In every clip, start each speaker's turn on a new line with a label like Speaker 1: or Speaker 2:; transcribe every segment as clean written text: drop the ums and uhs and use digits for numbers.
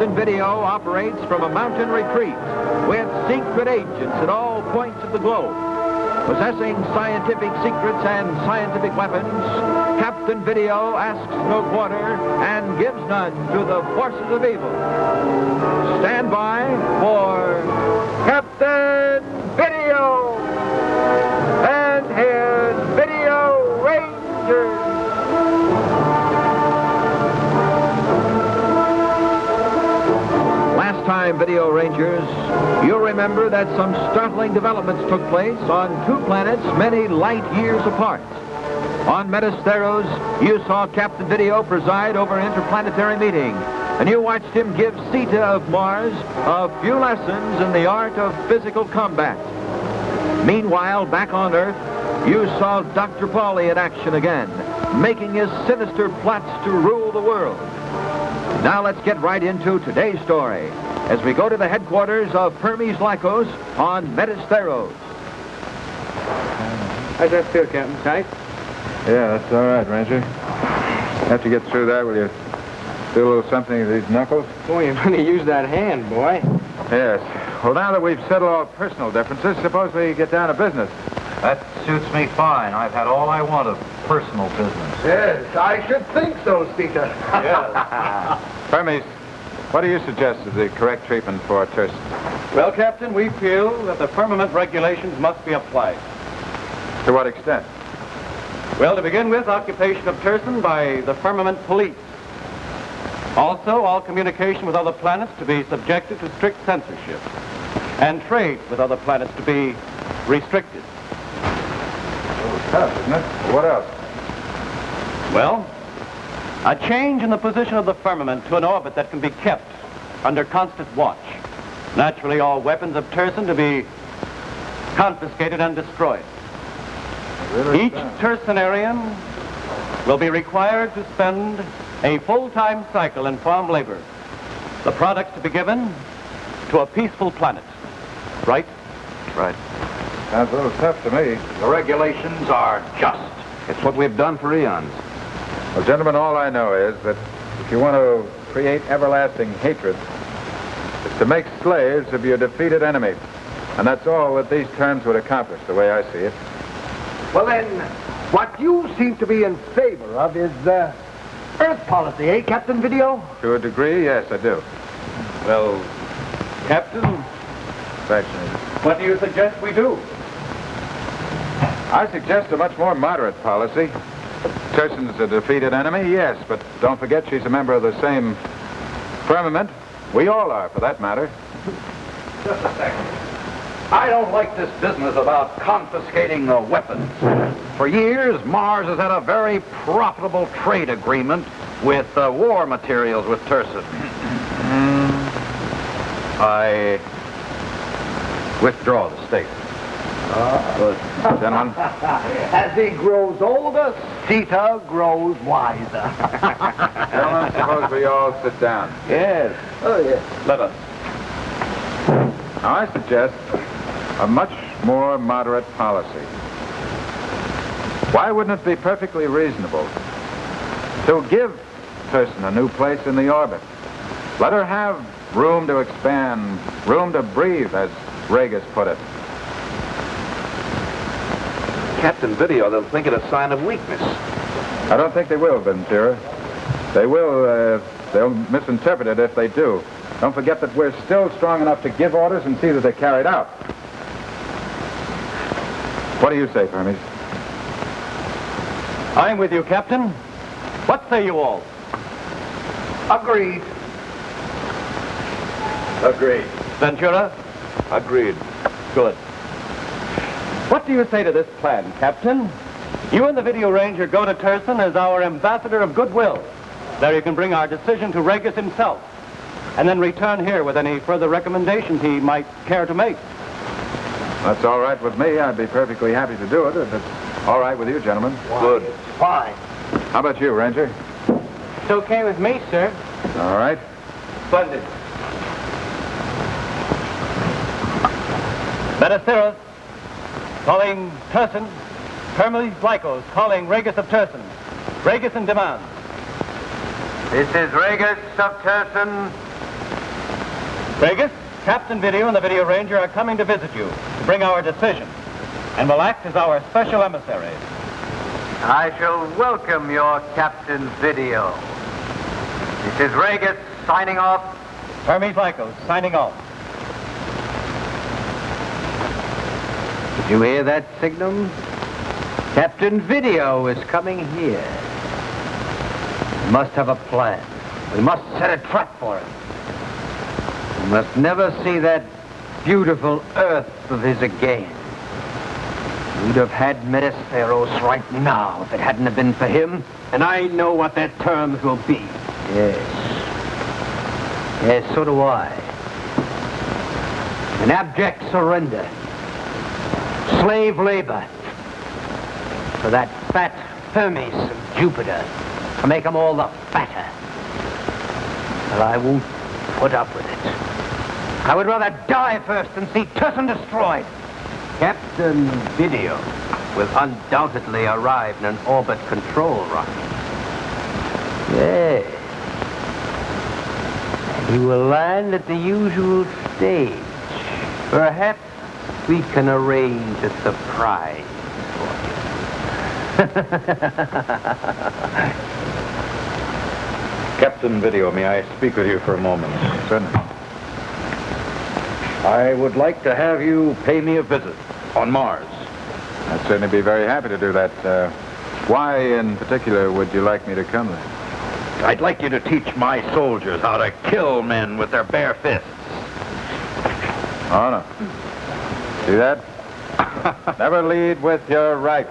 Speaker 1: Captain Video operates from a mountain retreat with secret agents at all points of the globe. Possessing scientific secrets and scientific weapons, Captain Video asks no quarter and gives none to the forces of evil. Stand by for Captain Video and his Video Rangers. Last time, Video Rangers, you'll remember that some startling developments took place on two planets many light years apart. On Metasteros, you saw Captain Video preside over an interplanetary meeting, and you watched him give Sita of Mars a few lessons in the art of physical combat. Meanwhile, back on Earth, you saw Dr. Pauly in action again, making his sinister plots to rule the world. Now let's get right into today's story as we go to the headquarters of Hermes Lycos on Metasteros.
Speaker 2: How's that feel, Captain? Tight?
Speaker 3: Yeah, that's all right, Ranger. After you get through that, will you do a little something with these knuckles?
Speaker 2: Boy, you're going to use that hand, boy.
Speaker 3: Yes. Well, now that we've settled all personal differences, suppose we get down to business.
Speaker 4: That suits me fine. I've had all I want of personal business.
Speaker 5: Yes, I should think so, Sita.
Speaker 4: Yes.
Speaker 3: Hermes, what do you suggest is the correct treatment for Turson?
Speaker 4: Well, Captain, we feel that the firmament regulations must be applied.
Speaker 3: To what extent?
Speaker 4: Well, to begin with, occupation of Turson by the firmament police. Also, all communication with other planets to be subjected to strict censorship. And trade with other planets to be restricted.
Speaker 3: Tough, isn't it? What else?
Speaker 4: Well, a change in the position of the firmament to an orbit that can be kept under constant watch. Naturally, all weapons of Turson to be confiscated and destroyed.
Speaker 3: Really?
Speaker 4: Each Tursonarian will be required to spend a full-time cycle in farm labor. The products to be given to a peaceful planet. Right?
Speaker 3: Right. Sounds a little tough to me.
Speaker 5: The regulations are just. It's what we've done for eons.
Speaker 3: Well, gentlemen, all I know is that if you want to create everlasting hatred, it's to make slaves of your defeated enemy. And that's all that these terms would accomplish, the way I see it.
Speaker 5: Well, then, what you seem to be in favor of is Earth policy, eh, Captain Video?
Speaker 3: To a degree, yes, I do.
Speaker 4: Well, Captain,
Speaker 3: Thanks, Major.
Speaker 4: what do you suggest we do?
Speaker 3: I suggest a much more moderate policy. Turson's a defeated enemy, yes, but don't forget she's a member of the same firmament. We all are, for that matter.
Speaker 5: Just a second. I don't like this business about confiscating weapons. For years, Mars has had a very profitable trade agreement with war materials with Turson. I withdraw the statement.
Speaker 3: Good. Gentlemen.
Speaker 5: As he grows older, Sita grows wiser.
Speaker 3: Gentlemen, suppose we all sit down.
Speaker 5: Yes. Oh, yes.
Speaker 4: Let us.
Speaker 3: Now, I suggest a much more moderate policy. Why wouldn't it be perfectly reasonable to give Turson a new place in the orbit? Let her have room to expand, room to breathe, as Regis put it.
Speaker 5: Captain Video, they'll think it a sign of weakness.
Speaker 3: I don't think they will, Ventura. They will, they'll misinterpret it if they do. Don't forget that we're still strong enough to give orders and see that they're carried out. What do you say, Hermes?
Speaker 4: I'm with you, Captain. What say you all?
Speaker 5: Agreed.
Speaker 4: Agreed. Ventura?
Speaker 5: Agreed.
Speaker 4: Good. What do you say to this plan, Captain? You and the Video Ranger go to Turson as our ambassador of goodwill. There you can bring our decision to Regis himself, and then return here with any further recommendations he might care to make.
Speaker 3: That's all right with me. I'd be perfectly happy to do it if it's all right with you, gentlemen.
Speaker 5: Good. Fine.
Speaker 3: How about you, Ranger?
Speaker 2: It's okay with me, sir.
Speaker 3: All right.
Speaker 4: Splendid. Metasteros, calling Turson. Hermes Lycos, calling Regis of Turson. Regis in demand.
Speaker 1: This is Regis of Turson.
Speaker 4: Vegas, Captain Video and the Video Ranger are coming to visit you to bring our decision and will act as our special emissaries.
Speaker 6: I shall welcome your Captain Video. This is Vegas signing off.
Speaker 4: Hermes Lycos, signing off.
Speaker 2: Did you hear that signal? Captain Video is coming here. We must have a plan. We must set a trap for him. We must never see that beautiful Earth of his again. We'd have had Metasteros right now if it hadn't have been for him, and I know what their terms will be. Yes. Yes, so do I. An abject surrender. Slave labor. For that fat Hermes of Jupiter. To make them all the fatter. But I won't put up with it. I would rather die first than see Turson destroyed. Captain Video will undoubtedly arrive in an orbit control rocket. Yes. And he will land at the usual stage. Perhaps we can arrange a surprise for you.
Speaker 5: Captain Video, may I speak with you for a moment?
Speaker 3: Certainly.
Speaker 5: I would like to have you pay me a visit on Mars.
Speaker 3: I'd certainly be very happy to do that. Why in particular would you like me to come there?
Speaker 5: I'd like you to teach my soldiers how to kill men with their bare fists.
Speaker 3: Oh, no. See that? Never lead with your right.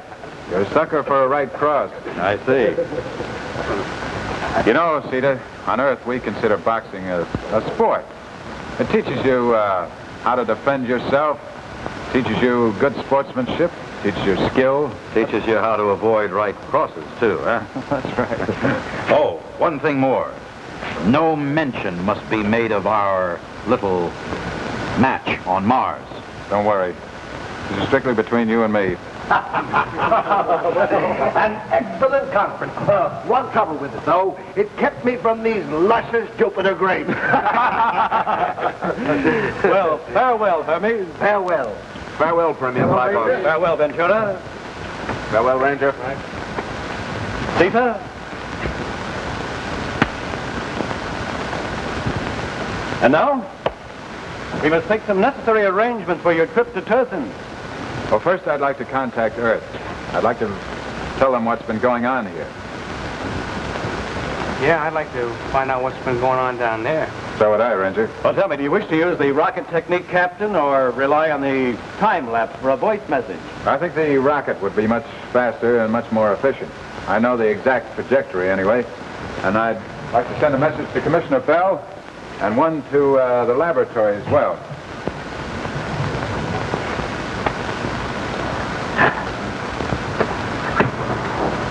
Speaker 3: You're a sucker for a right cross.
Speaker 5: I see.
Speaker 3: You know, Sita, on Earth we consider boxing a sport. It teaches you how to defend yourself, teaches you good sportsmanship, teaches you skill.
Speaker 5: Teaches you how to avoid right crosses, too, huh?
Speaker 3: That's right.
Speaker 5: Oh, one thing more. No mention must be made of our little match on Mars.
Speaker 3: Don't worry. This is strictly between you and me.
Speaker 7: An excellent conference. One trouble with it, though. It kept me from these luscious Jupiter grapes.
Speaker 4: Well, farewell, Hermes.
Speaker 7: Farewell.
Speaker 3: Farewell, Premier Lycos.
Speaker 4: Farewell, Ventura.
Speaker 3: Farewell, Ranger.
Speaker 4: Sita. And now, we must make some necessary arrangements for your trip to Turson.
Speaker 3: Well, first I'd like to contact Earth. I'd like to tell them what's been going on here.
Speaker 2: Yeah, I'd like to find out what's been going on down there.
Speaker 3: So would I, Ranger.
Speaker 4: Well, tell me, do you wish to use the rocket technique, Captain, or rely on the time lapse for a voice message?
Speaker 3: I think the rocket would be much faster and much more efficient. I know the exact trajectory anyway. And I'd like to send a message to Commissioner Bell and one to the laboratory as well.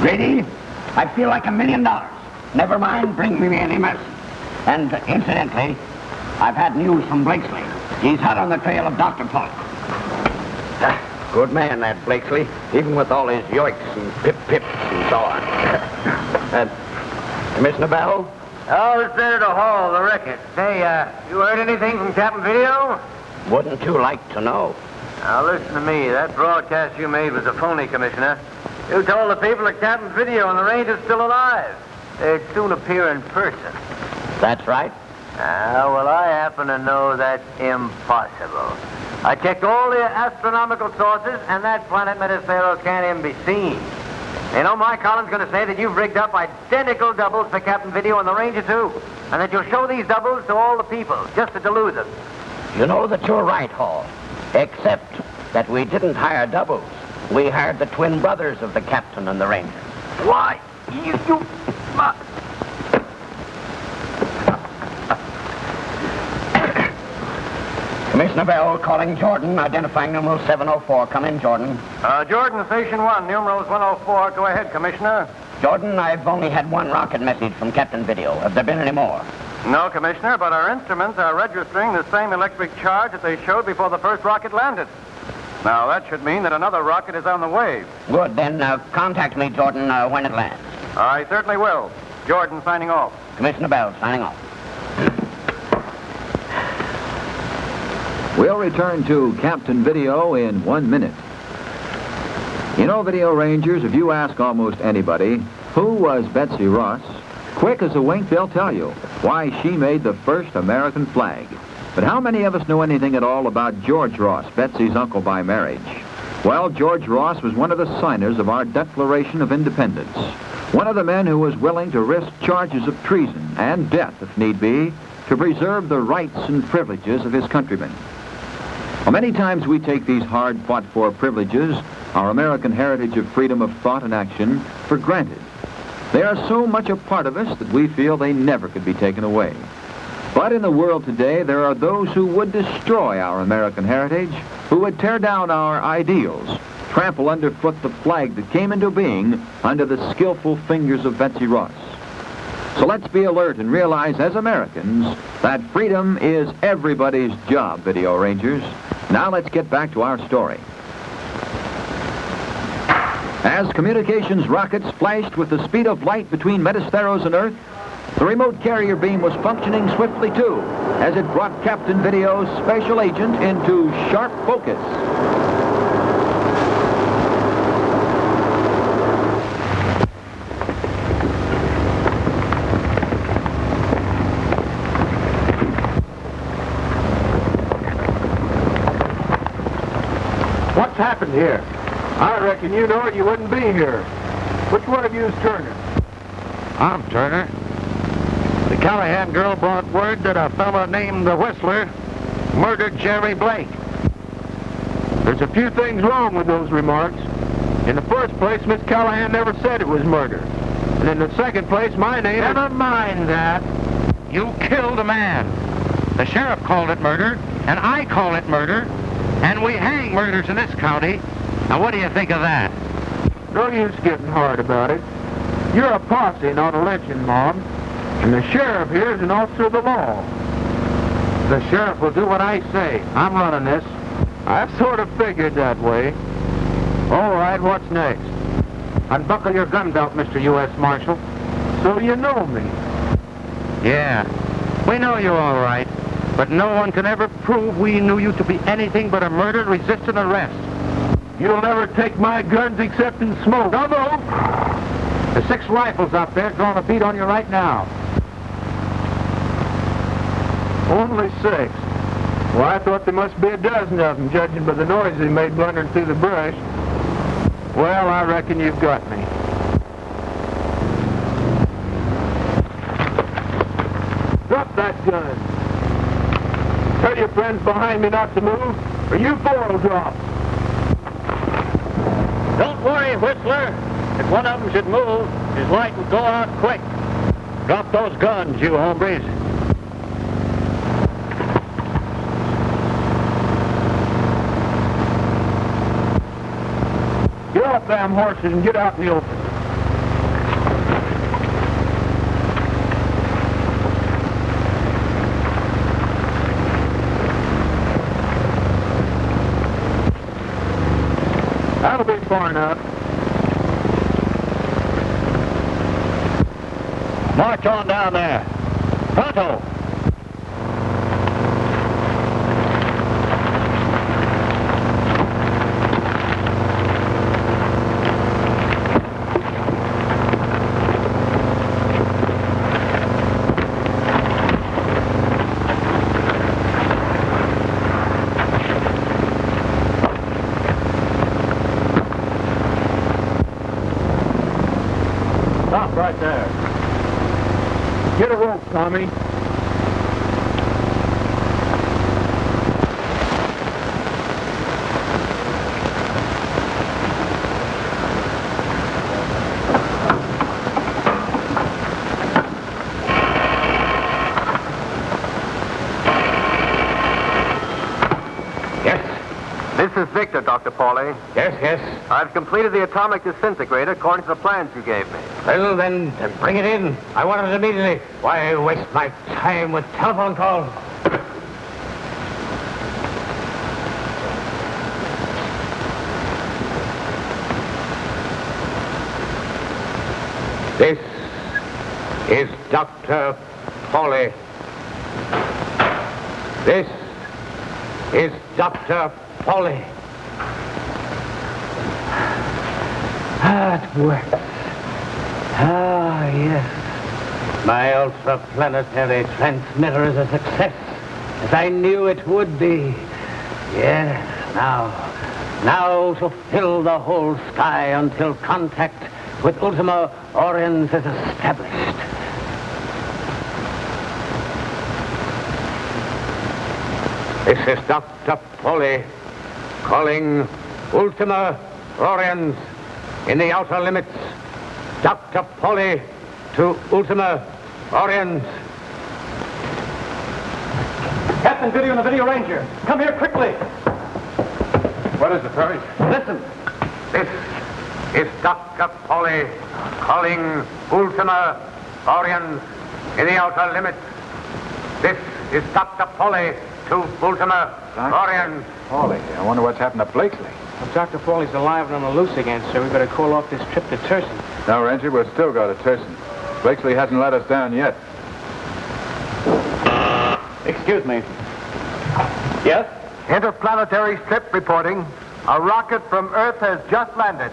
Speaker 7: Ready? I feel like $1 million. Never mind, bring me any medicine. And incidentally, I've had news from Blakesley. He's hot on the trail of Dr. Pollock.
Speaker 2: Good man, that Blakesley. Even with all his yoiks and pip-pips and so on. Commissioner Bell?
Speaker 6: Oh, it's Senator Hall, the record. Say, you heard anything from Captain Video?
Speaker 2: Wouldn't you like to know?
Speaker 6: Now, listen to me. That broadcast you made was a phony, Commissioner. You told the people that Captain Video and the Ranger's still alive. They'd soon appear in person.
Speaker 2: That's right.
Speaker 6: Well, I happen to know that's impossible. I checked all the astronomical sources, and that planet Metasteros can't even be seen. You know, my column's going to say that you've rigged up identical doubles for Captain Video and the Ranger, too. And that you'll show these doubles to all the people, just to delude them.
Speaker 2: You know that you're right, Hall. Except that we didn't hire doubles. We hired the twin brothers of the Captain and the Ranger.
Speaker 6: Why? You...
Speaker 2: Commissioner Bell calling Jordan, identifying numeral 704. Come in, Jordan.
Speaker 6: Jordan, Station 1, numerals 104. Go ahead, Commissioner.
Speaker 2: Jordan, I've only had one rocket message from Captain Video. Have there been any more?
Speaker 6: No, Commissioner, but our instruments are registering the same electric charge that they showed before the first rocket landed. Now, that should mean that another rocket is on the way.
Speaker 2: Good, then contact me, Jordan, when it lands.
Speaker 6: I certainly will. Jordan signing off.
Speaker 2: Commissioner Bell signing off.
Speaker 1: We'll return to Captain Video in 1 minute. You know, Video Rangers, if you ask almost anybody, who was Betsy Ross, quick as a wink they'll tell you why she made the first American flag. But how many of us know anything at all about George Ross, Betsy's uncle by marriage? Well, George Ross was one of the signers of our Declaration of Independence. One of the men who was willing to risk charges of treason and death, if need be, to preserve the rights and privileges of his countrymen. Well, many times we take these hard fought-for privileges, our American heritage of freedom of thought and action, for granted. They are so much a part of us that we feel they never could be taken away. But in the world today, there are those who would destroy our American heritage, who would tear down our ideals, trample underfoot the flag that came into being under the skillful fingers of Betsy Ross. So let's be alert and realize as Americans that freedom is everybody's job, Video Rangers. Now let's get back to our story. As communications rockets flashed with the speed of light between Metasteros and Earth, the remote carrier beam was functioning swiftly too, as it brought Captain Video's special agent into sharp focus.
Speaker 3: What's happened here? I reckon you know it, you wouldn't be here. Which one of you is Turner?
Speaker 5: I'm Turner. The Callahan girl brought word that a fellow named the Whistler murdered Jerry Blake.
Speaker 3: There's a few things wrong with those remarks. In the first place, Miss Callahan never said it was murder. And in the second place, my name...
Speaker 5: Never mind that. You killed a man. The sheriff called it murder, and I call it murder, and we hang murders in this county. Now, what do you think of that?
Speaker 3: No use getting hard about it. You're a posse, not a lynching mob. And the sheriff here is an officer of the law.
Speaker 5: The sheriff will do what I say. I'm running this.
Speaker 3: I've sort of figured that way.
Speaker 5: All right, what's next? Unbuckle your gun belt, Mr. U.S. Marshal.
Speaker 3: So you know me.
Speaker 5: Yeah, we know you're all right. But no one can ever prove we knew you to be anything but a murder-resistant arrest.
Speaker 3: You'll never take my guns except in smoke. Come on.
Speaker 5: There's 6 rifles out there drawing a bead on you right now.
Speaker 3: Only 6. Well, I thought there must be a dozen of them, judging by the noise they made blundering through the brush. Well, I reckon you've got me. Drop that gun. Tell your friends behind me not to move, or you 4 will drop.
Speaker 5: Don't worry, Whistler. If one of them should move, his light will go out quick. Drop those guns, you hombres.
Speaker 3: Get off them horses and get out in the open. That'll be far enough.
Speaker 5: March on down there. Pronto.
Speaker 3: Stop right there. Get a rope, Tommy.
Speaker 6: This is Victor, Dr. Pauly.
Speaker 4: Yes.
Speaker 6: I've completed the atomic disintegrator according to the plans you gave me.
Speaker 4: Well, then, bring it in. I want it immediately. Why waste my time with telephone calls? This is Dr. Pauly. This
Speaker 2: is Dr. Pauly. It works. Ah, yes. My ultraplanetary transmitter is a success, as I knew it would be. Yes, now to fill the whole sky until contact with Ultima Oriens is established. This is Dr. Pauly calling Ultima Oriens in the outer limits. Dr. Pauly to Ultima Oriens.
Speaker 4: Captain Video and the Video Ranger, come here quickly.
Speaker 3: What is it, Perry?
Speaker 4: Listen.
Speaker 2: This is Dr. Pauly calling Ultima Oriens in the outer limits. This is Dr. Pauly to Ultima Oriens.
Speaker 3: Pauly, I wonder what's happened to Blakesley.
Speaker 8: Well, Dr. Pauly's alive and on the loose again, sir. We better call off this trip to Turson.
Speaker 3: No, Ranger, we'll still go to Turson. Blakesley hasn't let us down yet.
Speaker 4: Excuse me. Yes?
Speaker 2: Interplanetary strip reporting. A rocket from Earth has just landed.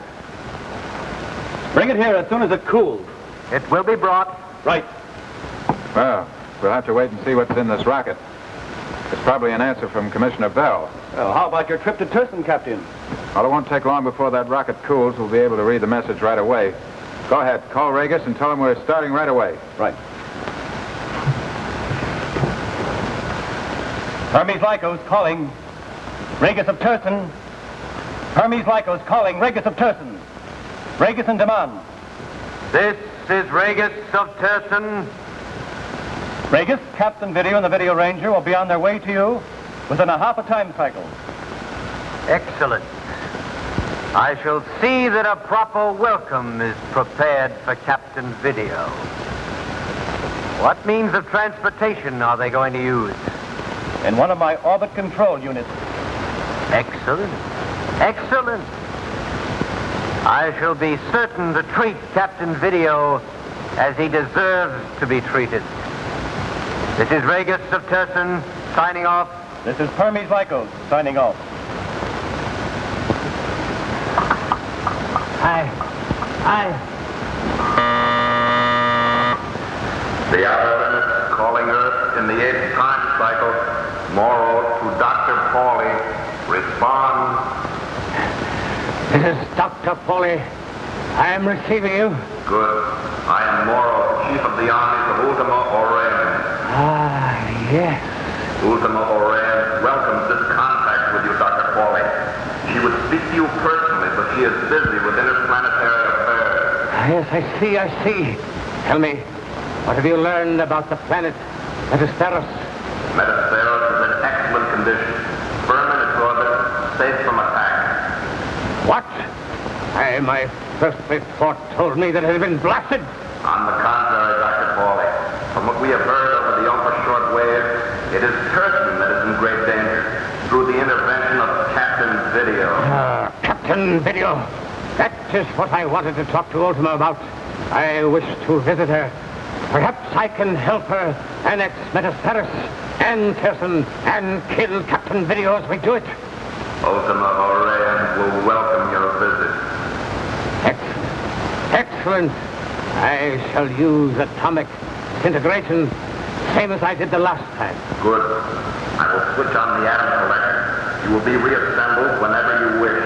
Speaker 4: Bring it here as soon as it cools.
Speaker 2: It will be brought.
Speaker 4: Right.
Speaker 3: Well, we'll have to wait and see what's in this rocket. It's probably an answer from Commissioner Bell.
Speaker 4: Well, how about your trip to Turson, Captain?
Speaker 3: Well, it won't take long before that rocket cools. We'll be able to read the message right away. Go ahead, call Regis and tell him we're starting right away.
Speaker 4: Right. Hermes Lycos calling Regis of Turson. Hermes Lycos calling Regis of Turson. Regis in demand.
Speaker 2: This is Regis of Turson.
Speaker 4: Regis, Captain Video and the Video Ranger will be on their way to you within a half a time cycle.
Speaker 6: Excellent. I shall see that a proper welcome is prepared for Captain Video. What means of transportation are they going to use?
Speaker 4: In one of my orbit control units.
Speaker 6: Excellent. Excellent. I shall be certain to treat Captain Video as he deserves to be treated. This is Regis of Turson, signing off.
Speaker 4: This is Hermes Lycos, signing off.
Speaker 5: The outer limits calling Earth in the 8th time cycle. Morrow to Dr. Pauly. Respond.
Speaker 2: This is Dr. Pauly. I am receiving you.
Speaker 5: Good. I am Morrow, Chief of the Armies of Ultima Oriens.
Speaker 2: Ah, yes.
Speaker 5: Ultima Oriens welcomes this contact with you, Dr. Pauly. She would speak to you personally, but she is busy with interplanetary affairs.
Speaker 2: Yes, I see. Tell me, what have you learned about the planet Metasteros?
Speaker 5: Metasteros is in excellent condition. Firm in its orbit, safe from attack.
Speaker 2: What? My first report told me that it had been blasted.
Speaker 5: On the contrary, Dr. Pauly, from what we have heard over the ultra-short wave, it is Turson that is in great danger through the intervention of Captain Video.
Speaker 2: Captain Video. That is what I wanted to talk to Ultima about. I wish to visit her. Perhaps I can help her annex Metasteros and Turson and kill Captain Video as we do it.
Speaker 5: Ultima Oriens will welcome your visit.
Speaker 2: Excellent. I shall use atomic disintegration, same as I did the last time.
Speaker 5: Good. I will switch on the atom collector. You will be reassembled whenever you wish.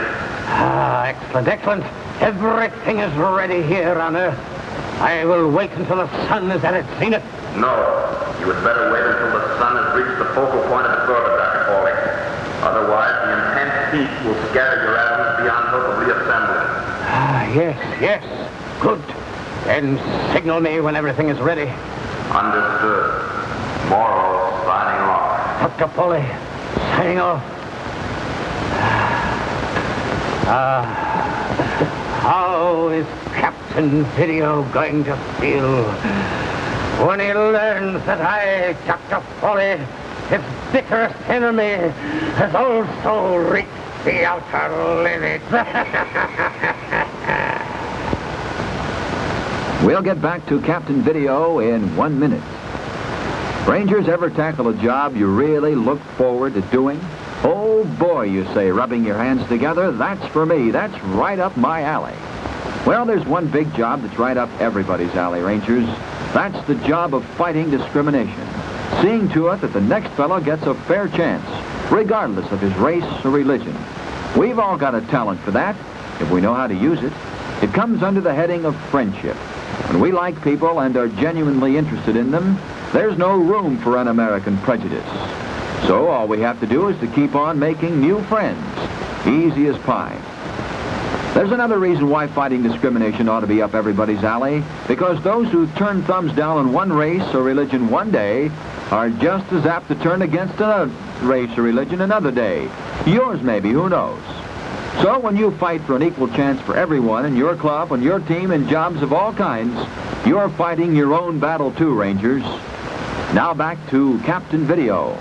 Speaker 2: Excellent. Everything is ready here on Earth. I will wait until the sun is at its zenith.
Speaker 5: No. You had better wait until the sun has reached the focal point of its orbit, Dr. Pauly. Otherwise, the intense heat will scatter your atoms beyond hope of reassembly.
Speaker 2: Yes. Good. Then signal me when everything is ready.
Speaker 5: Understood. Morrow signing off.
Speaker 2: Dr. Pauly, signing off. How is Captain Video going to feel when he learns that I, Dr. Pauly, his bitterest enemy, has also reached the outer limits?
Speaker 1: We'll get back to Captain Video in 1 minute. Rangers, ever tackle a job you really look forward to doing? Oh, boy, you say, rubbing your hands together, that's for me. That's right up my alley. Well, there's one big job that's right up everybody's alley, Rangers. That's the job of fighting discrimination. Seeing to it that the next fellow gets a fair chance, regardless of his race or religion. We've all got a talent for that, if we know how to use it. It comes under the heading of friendship. When we like people and are genuinely interested in them, there's no room for un-American prejudice. So all we have to do is to keep on making new friends, easy as pie. There's another reason why fighting discrimination ought to be up everybody's alley, because those who turn thumbs down on one race or religion one day are just as apt to turn against another race or religion another day. Yours maybe, who knows? So when you fight for an equal chance for everyone in your club, on your team, in jobs of all kinds, you're fighting your own battle too, Rangers. Now back to Captain Video.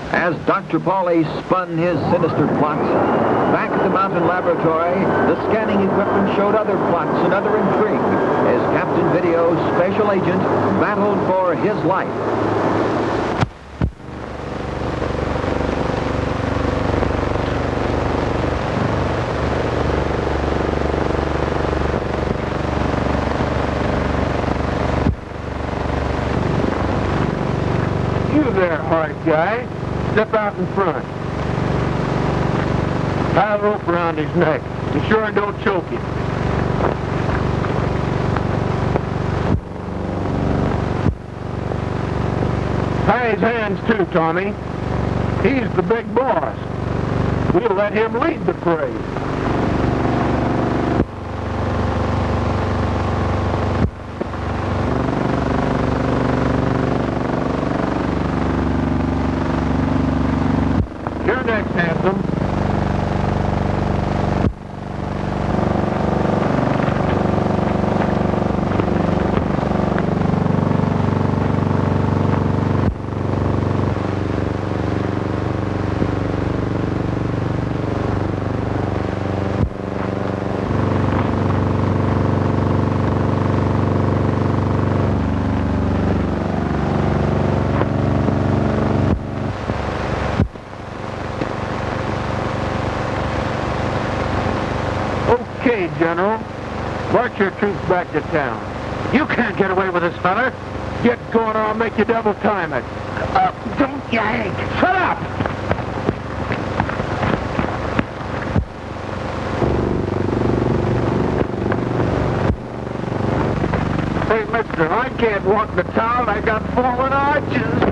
Speaker 1: As Dr. Pauly spun his sinister plots, back at the mountain laboratory, the scanning equipment showed other plots and other intrigue as Captain Video's special agent battled for his life.
Speaker 9: You there, hard guy. Step out in front. Tie a rope around his neck. Be sure and don't choke him. Tie his hands too, Tommy. He's the big boss. We'll let him lead the parade. You're next, handsome. Okay, General. March your troops back to town. You can't get away with this, fella. Get going or I'll make you double time it. Don't yank. Shut up! Hey, mister, I can't walk the town. I got fallen arches.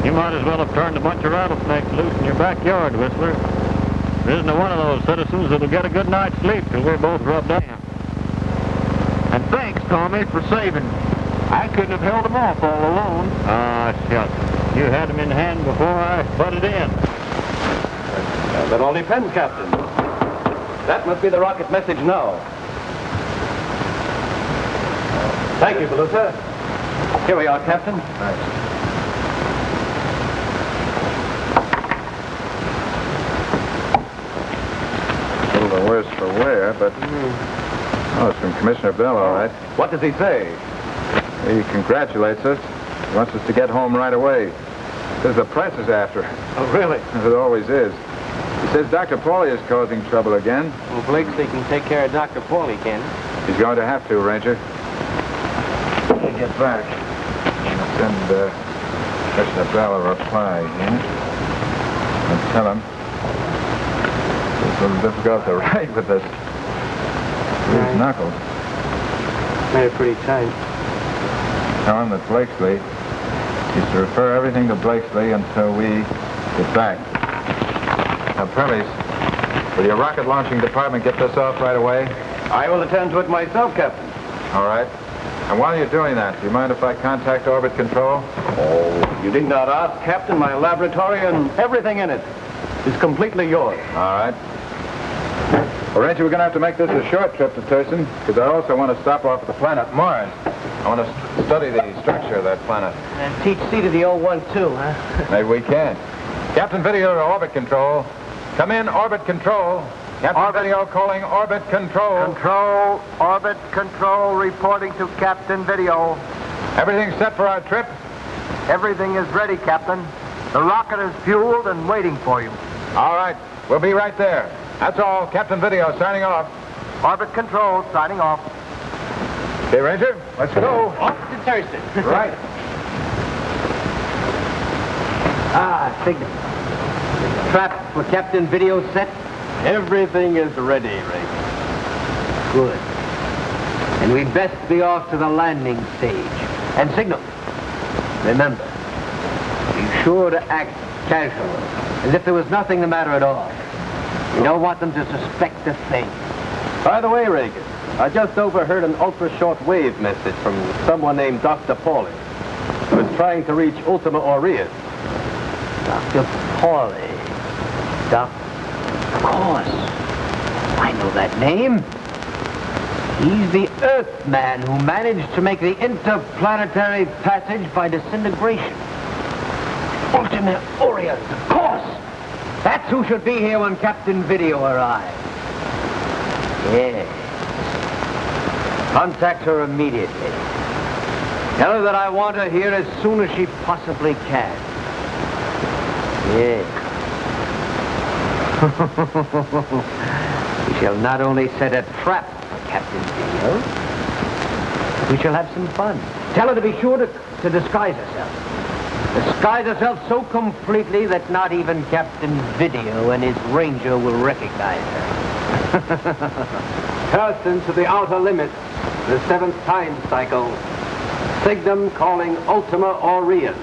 Speaker 10: You might as well have turned a bunch of rattlesnakes loose in your backyard, Whistler. There isn't one of those citizens that'll get a good night's sleep till we're both rubbed up.
Speaker 9: And thanks, Tommy, for saving me. I couldn't have held them off all alone.
Speaker 10: Ah, shucks. You had them in hand before I butted in.
Speaker 4: That all depends, Captain. That must be the rocket message now. Thank you, Belusa. Here we are, Captain.
Speaker 3: Thanks. A little the worse for wear, but... Oh, it's from Commissioner Bell, all right.
Speaker 4: What does he say?
Speaker 3: He congratulates us. He wants us to get home right away. Says the press is after him.
Speaker 4: Oh, really?
Speaker 3: As it always is. He says Dr. Pauly is causing trouble again.
Speaker 8: Well, Blakesley can take care of Dr. Pauly, can he?
Speaker 3: He's going to have to, Ranger. When we get back, I'll send Commissioner Bell a reply, and tell him it's a little difficult to write with this. These knuckles.
Speaker 8: Made it pretty tight.
Speaker 3: Tell him that Blakesley is to refer everything to Blakesley until we get back. Now, Perlis, will your rocket launching department get this off right away?
Speaker 4: I will attend to it myself, Captain.
Speaker 3: All right. And while you're doing that, do you mind if I contact Orbit Control?
Speaker 4: Oh, you need not ask, Captain. My laboratory and everything in it is completely yours.
Speaker 3: All right. Well, Ranger, we're going to have to make this a short trip to Turson, because I also want to stop off at the planet Mars. I want to study the structure of that planet.
Speaker 8: And teach C to the old one, too, huh?
Speaker 3: Maybe we can. Captain Video to Orbit Control. Come in, Orbit Control. Captain Video calling Orbit Control.
Speaker 6: Control, Orbit Control, reporting to Captain Video.
Speaker 3: Everything set for our trip?
Speaker 6: Everything is ready, Captain. The rocket is fueled and waiting for you.
Speaker 3: All right. We'll be right there. That's all. Captain Video signing off.
Speaker 6: Orbit Control signing off.
Speaker 3: Okay, Ranger, let's go.
Speaker 8: Off to Thurston.
Speaker 3: Right.
Speaker 2: Signal. Trap for Captain Video set?
Speaker 4: Everything is ready, Ray.
Speaker 2: Good. And we'd best be off to the landing stage. And signal. Remember, be sure to act casual, as if there was nothing the matter at all. We don't want them to suspect a thing.
Speaker 4: By the way, Reagan, I just overheard an ultra-short wave message from someone named Dr. Pauly, who is trying to reach Ultima Aureus.
Speaker 2: Dr. Pauly. Of course. I know that name. He's the Earthman who managed to make the interplanetary passage by disintegration. Ultima Aureus, of course. That's who should be here when Captain Video arrives. Yes. Contact her immediately. Tell her that I want her here as soon as she possibly can. Yes. We shall not only set a trap for Captain Video, we shall have some fun. Tell her to be sure to disguise herself. Disguise herself so completely that not even Captain Video and his ranger will recognize her.
Speaker 4: Turton to the outer limits, the 7th time cycle. Signum calling Ultima Aureus.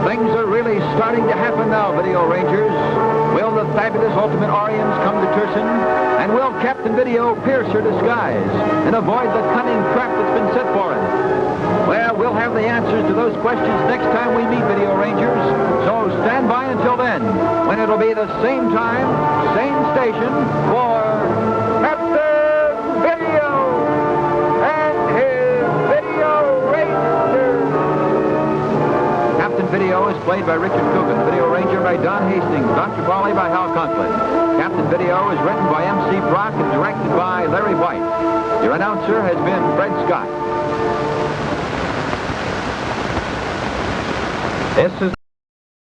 Speaker 1: Things are really starting to happen now, Video Rangers. Will the fabulous Ultimate Orions come to Turson? And will Captain Video pierce her disguise and avoid the cunning trap that's been set for him? Well, we'll have the answers to those questions next time we meet, Video Rangers. So stand by until then, when it'll be the same time, same station for Captain Video and his Video Rangers. Captain Video is played by Richard Coogan, Video Ranger by Don Hastings, Dr. Pauly by Hal Conklin. Captain Video is written by M.C. Brock and directed by Larry White. Your announcer has been Fred Scott. This is